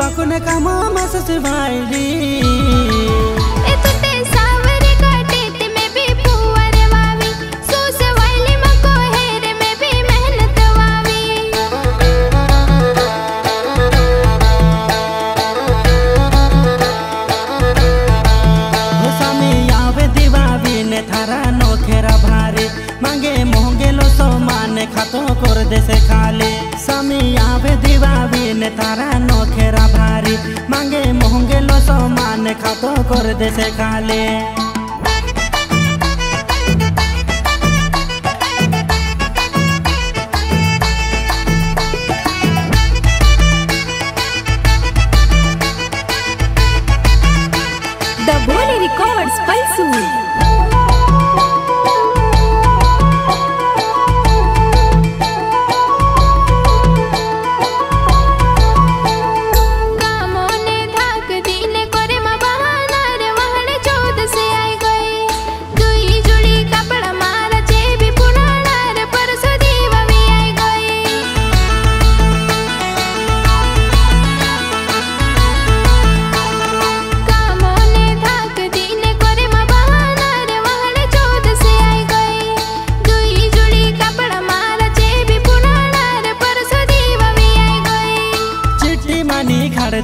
बाकुने कामा मसस भाईली ए तुते सावरे काटे ते में भी पुअर वावी सोस वाली मको हेरे में भी मेहनत वावी हो सामी आवे दिवावी ने थारा नोखेरा भारी मांगे मोंगे लो सोमान खातो कर दे से खाले सामी आवे दिवावी ने तारा नोखेरा भारी मांगे मोंगे लो सोमान खातो कर दे से खाले द भोले रिकॉर्ड्स पलसूर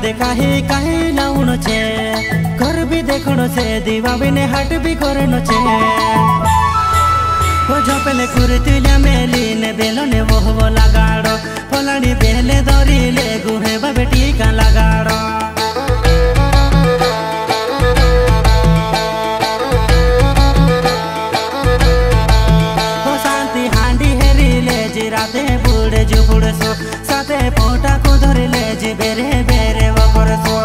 दे काहे काहे लाउनो छे घर भी देखनो छे दीवा बिने हट भी करनो छे हो झपेले कुरतिल्या मेली ने बेलो ने वो लगाड़ो फलानी बेले दरी ले गुहे बेटी का लगाड़ो हो शांति हांडी हेरी ले जिराते बुड़े जो बुड़े सो साथे पोटा को धरे ले जी बेरे बेरे वो करसो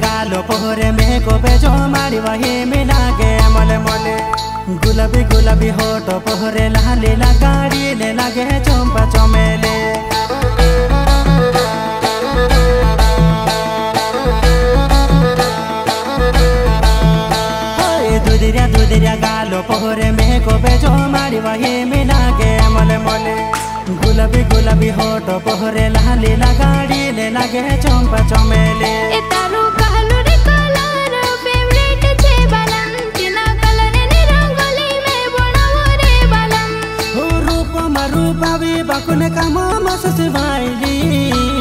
गालो पोहरे में को बेजो मारी वही मिला के मले मले गुलाबी गुलाबी होठो पोहरे लाली लगाड़ी ले लगे चंपा चमेले दुधिरिया गालो पोहरे में को बेजो मारी वही मिला के मले मले गुलाबी गुलाबी होठो पोहरे लाली लगाड़ी ले लगे चंपा चमेले बाकुने कामा मसस भाईली